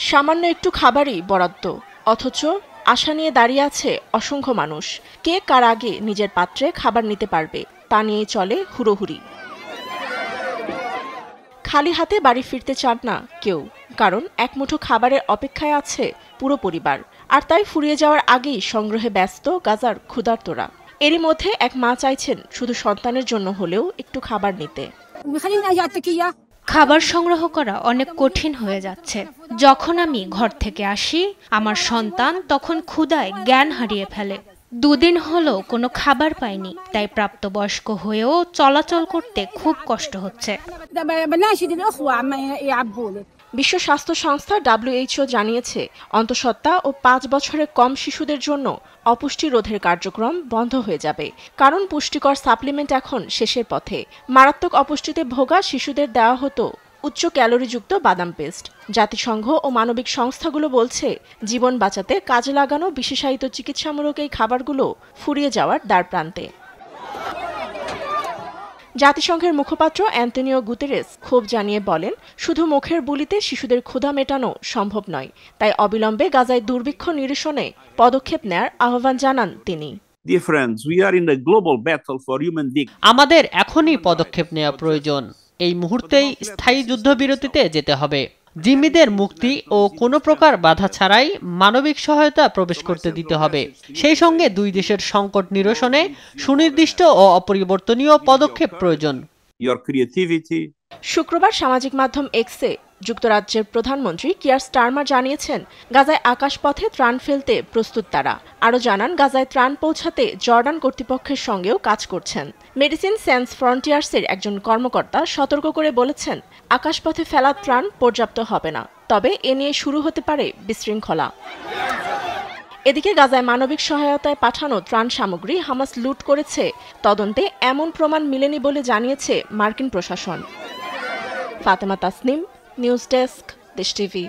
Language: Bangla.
সামান্য একটু খাবারই বরাদ্দ, অথচ আশা নিয়ে দাঁড়িয়ে আছে অসংখ্য মানুষ। কে কার আগে নিজের পাত্রে খাবার নিতে পারবে তা নিয়ে চলে হুড়োহুড়ি। খালি হাতে বাড়ি ফিরতে চান না কেউ, কারণ এক মুঠো খাবারের অপেক্ষায় আছে পুরো পরিবার। আর তাই ফুরিয়ে যাওয়ার আগেই সংগ্রহে ব্যস্ত গাজার ক্ষুধার্তরা। এরই মধ্যে এক মা চাইছেন শুধু সন্তানের জন্য হলেও একটু খাবার নিতে। খাবার সংগ্রহ করা অনেক কঠিন হয়ে যাচ্ছে। যখন আমি ঘর থেকে আসি, আমার সন্তান তখন ক্ষুধায় জ্ঞান হারিয়ে ফেলে। 2 দিন হলো কোনো খাবার পাইনি, তাই প্রাপ্তবয়স্ক হয়েও চলাচল করতে খুব কষ্ট হচ্ছে। বিশ্ব স্বাস্থ্য সংস্থা WHO জানিয়েছে অন্তঃসত্ত্বা ও 5 বছরের কম শিশুদের জন্য অপুষ্টি রোধের কার্যক্রম বন্ধ হয়ে যাবে, কারণ পুষ্টিকর সাপ্লিমেন্ট এখন শেষের পথে। মারাত্মক অপুষ্টিতে ভোগা শিশুদের দেওয়া হতো উচ্চ ক্যালোরিযুক্ত বাদাম পেস্ট। জাতিসংঘ ও মানবিক সংস্থাগুলো বলছে জীবন বাঁচাতে কাজে লাগানো বিশেষায়িত চিকিৎসামূলক এই খাবারগুলো ফুরিয়ে যাওয়ার দ্বারপ্রান্তে। জাতিসংঘের মুখপাত্র অ্যান্তনিও গুতেরেস ক্ষোভ জানিয়ে বলেন, শুধু মুখের বুলিতে শিশুদের ক্ষুধা মেটানো সম্ভব নয়, তাই অবিলম্বে গাজায় দুর্ভিক্ষ নিরসনে পদক্ষেপ নেয়ার আহ্বান জানান তিনি। আমাদের এখনই পদক্ষেপ নেওয়া প্রয়োজন। এই মুহূর্তেই স্থায়ী যুদ্ধবিরতিতে যেতে হবে। জিম্মিদের মুক্তি ও কোনো প্রকার বাধা ছাড়াই মানবিক সহায়তা প্রবেশ করতে দিতে হবে। সেই সঙ্গে 2 দেশের সংকট নিরসনে সুনির্দিষ্ট ও অপরিবর্তনীয় পদক্ষেপ প্রয়োজন। শুক্রবার সামাজিক মাধ্যম এক্সে যুক্তরাজ্যের প্রধানমন্ত্রী কিয়ার স্টারমার জানিয়েছেন গাজায় আকাশপথে ত্রাণ ফেলতে প্রস্তুত তারা। আরও জানান গাজায় ত্রাণ পৌঁছাতে জর্ডান কর্তৃপক্ষের সঙ্গেও কাজ করছেন। মেডিসিন সেন্স ফ্রন্টিয়ার্সের একজন কর্মকর্তা সতর্ক করে বলেছেন, আকাশপথে ফেলা ত্রাণ পর্যাপ্ত হবে না, তবে এ নিয়ে শুরু হতে পারে বিশৃঙ্খলা। এদিকে গাজায় মানবিক সহায়তায় পাঠানো ত্রাণ সামগ্রী হামাস লুট করেছে তদন্তে এমন প্রমাণ মিলেনি বলে জানিয়েছে মার্কিন প্রশাসন। ফাতেমা তাসনিম, নিউজ ডেস্ক, দেশ টিভি।